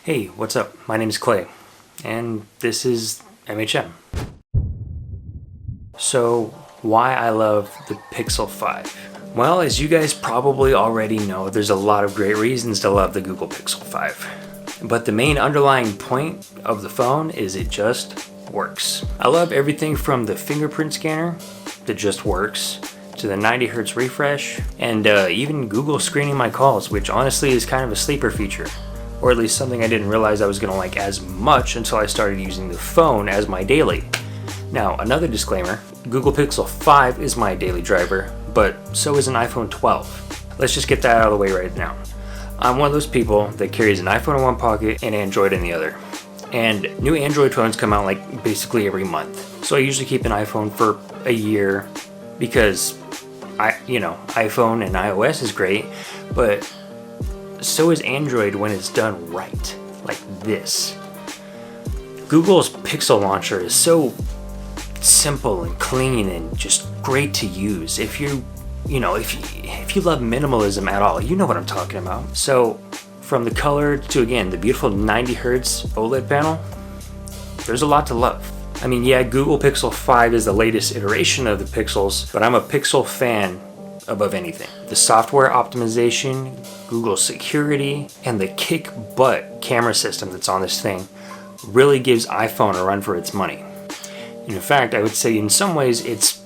Hey, what's up? My name is Clay, and this is MHM. So, why I love the Pixel 5? Well, as you guys probably already know, there's a lot of great reasons to love the Google Pixel 5. But the main underlying point of the phone is it just works. I love everything from the fingerprint scanner that just works, to the 90 Hz refresh, and even Google screening my calls, which honestly is kind of a sleeper feature. Or at least something I didn't realize I was going to like as much until I started using the phone as my daily. Now, another disclaimer, Google Pixel 5 is my daily driver, but so is an iPhone 12. Let's just get that out of the way right now. I'm one of those people that carries an iPhone in one pocket and Android in the other. And new Android phones come out like basically every month. So I usually keep an iPhone for a year because iPhone and iOS is great, but so is Android when it's done right, like this. Google's Pixel launcher is so simple and clean and just great to use. If you love minimalism at all, you know what I'm talking about. So from the color to, again, the beautiful 90 Hz OLED panel, there's a lot to love. I mean, yeah, Google Pixel 5 is the latest iteration of the Pixels, but I'm a Pixel fan above anything. The software optimization, Google security, and the kick butt camera system that's on this thing really gives iPhone a run for its money. And in fact, I would say in some ways it's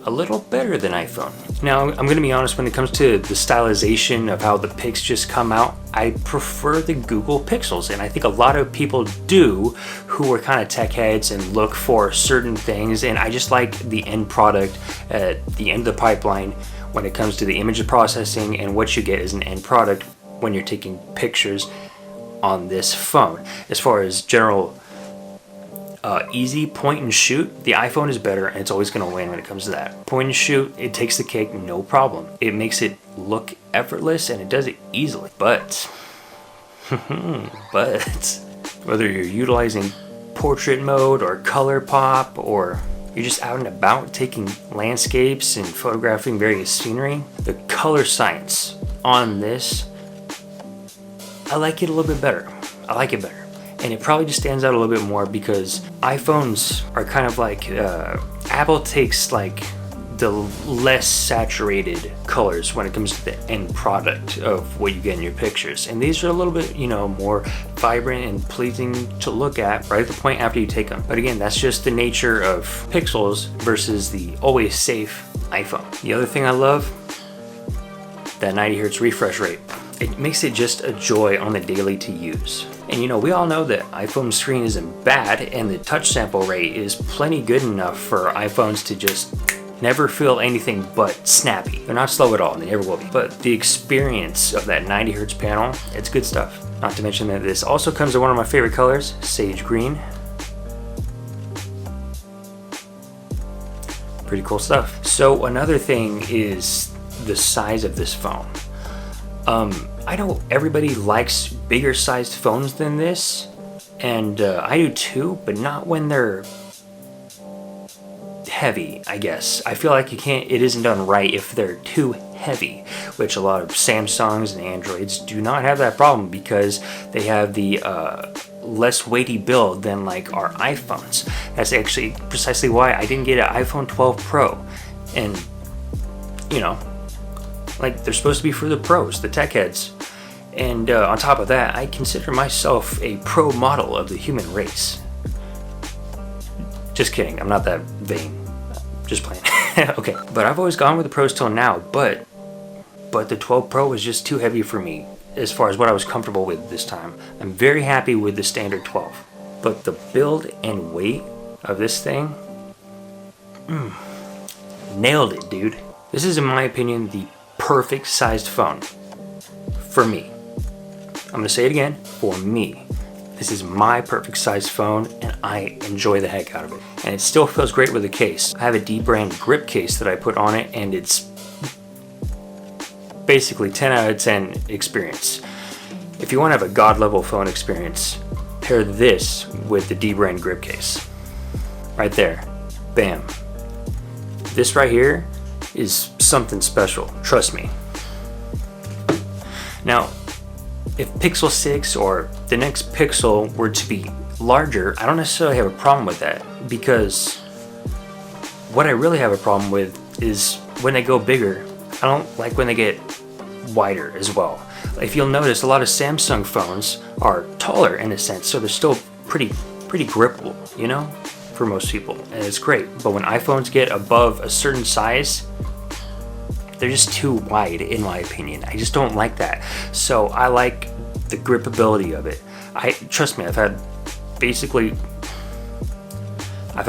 a little better than iPhone. Now, I'm going to be honest, when it comes to the stylization of how the pics just come out, I prefer the Google Pixels, and I think a lot of people do who are kind of tech heads and look for certain things, and I just like the end product at the end of the pipeline when it comes to the image processing and what you get as an end product when you're taking pictures on this phone. As far as general easy point and shoot, the iPhone is better, and it's always going to win when it comes to that. Point and shoot, it takes the cake, no problem. It makes it look effortless, and it does it easily. But whether you're utilizing portrait mode or color pop, or you're just out and about taking landscapes and photographing various scenery, the color science on this, I like it a little bit better. I like it better. And it probably just stands out a little bit more because iPhones are kind of like, Apple takes like the less saturated colors when it comes to the end product of what you get in your pictures. And these are a little bit, more vibrant and pleasing to look at right at the point after you take them. But again, that's just the nature of Pixels versus the always safe iPhone. The other thing I love, that 90 Hz refresh rate. It makes it just a joy on the daily to use. And we all know that iPhone screen isn't bad, and the touch sample rate is plenty good enough for iPhones to just never feel anything but snappy. They're not slow at all, and they never will be. But the experience of that 90 Hz panel, it's good stuff. Not to mention that this also comes in one of my favorite colors, sage green. Pretty cool stuff. So another thing is the size of this phone. I know everybody likes bigger sized phones than this, and I do too, but not when they're heavy, I guess. I feel like it isn't done right if they're too heavy, which a lot of Samsungs and Androids do not have that problem because they have the less weighty build than like our iPhones. That's actually precisely why I didn't get an iPhone 12 Pro, and like they're supposed to be for the pros, the tech heads. And on top of that, I consider myself a pro model of the human race. Just kidding, I'm not that vain. Just playing. Okay, but I've always gone with the pros till now, but the 12 Pro was just too heavy for me as far as what I was comfortable with this time. I'm very happy with the standard 12. But the build and weight of this thing, nailed it, dude. This is, in my opinion, the perfect sized phone for me. I'm gonna say it again, for me. This is my perfect sized phone, and I enjoy the heck out of it. And it still feels great with the case. I have a D-brand grip case that I put on it, and it's basically 10 out of 10 experience. If you want to have a god level phone experience, pair this with the D-brand grip case. Right there, bam. This right here is something special, trust me. Now, if Pixel 6 or the next Pixel were to be larger, I don't necessarily have a problem with that, because what I really have a problem with is when they go bigger. I don't like when they get wider as well. If you'll notice, a lot of Samsung phones are taller in a sense, so they're still pretty grippable, you know, for most people, and it's great. But when iPhones get above a certain size, they're just too wide, in my opinion. I just don't like that. So I like the gripability of it. Trust me, I've had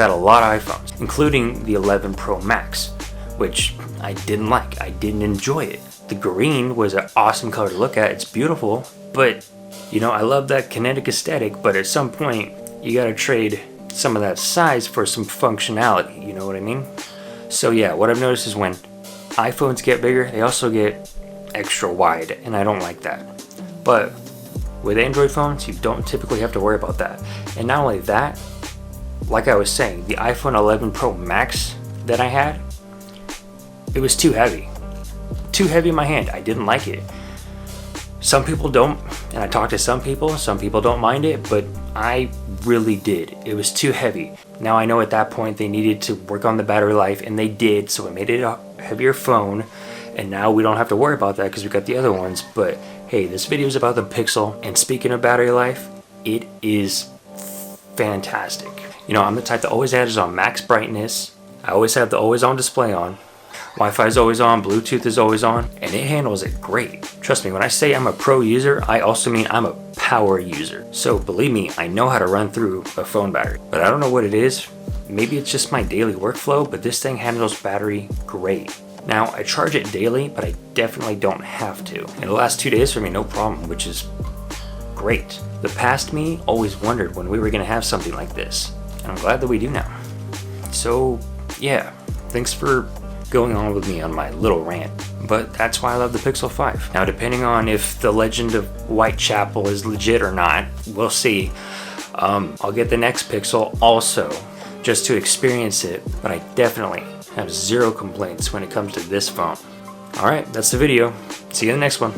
a lot of iPhones, including the 11 Pro Max, which I didn't like. I didn't enjoy it. The green was an awesome color to look at. It's beautiful, but you know, I love that kinetic aesthetic, but at some point you gotta trade some of that size for some functionality, you know what I mean? So yeah, what I've noticed is when iPhones get bigger, they also get extra wide, and I don't like that. But with Android phones, you don't typically have to worry about that. And not only that, like I was saying, the iPhone 11 Pro Max that I had, it was too heavy. Too heavy in my hand. I didn't like it. Some people don't, and I talked to some people don't mind it, but I really did. It was too heavy. Now I know at that point they needed to work on the battery life, and they did, so it made it a heavier phone, and now we don't have to worry about that because we got the other ones. But hey, this video is about the Pixel, and speaking of battery life, it is fantastic. You know, I'm the type that always has on max brightness. I always have the always on display on. Wi-Fi is always on, Bluetooth is always on, and it handles it great. Trust me, when I say I'm a pro user, I also mean I'm a power user. So believe me, I know how to run through a phone battery. But I don't know what it is. Maybe it's just my daily workflow, but this thing handles battery great. Now, I charge it daily, but I definitely don't have to. And the last 2 days for me, no problem, which is great. The past me always wondered when we were gonna have something like this, and I'm glad that we do now. So yeah, thanks for going on with me on my little rant, but that's why I love the Pixel 5. Now, depending on if the Legend of Whitechapel is legit or not, we'll see. I'll get the next Pixel also, just to experience it, but I definitely have zero complaints when it comes to this phone. Alright, that's the video. See you in the next one.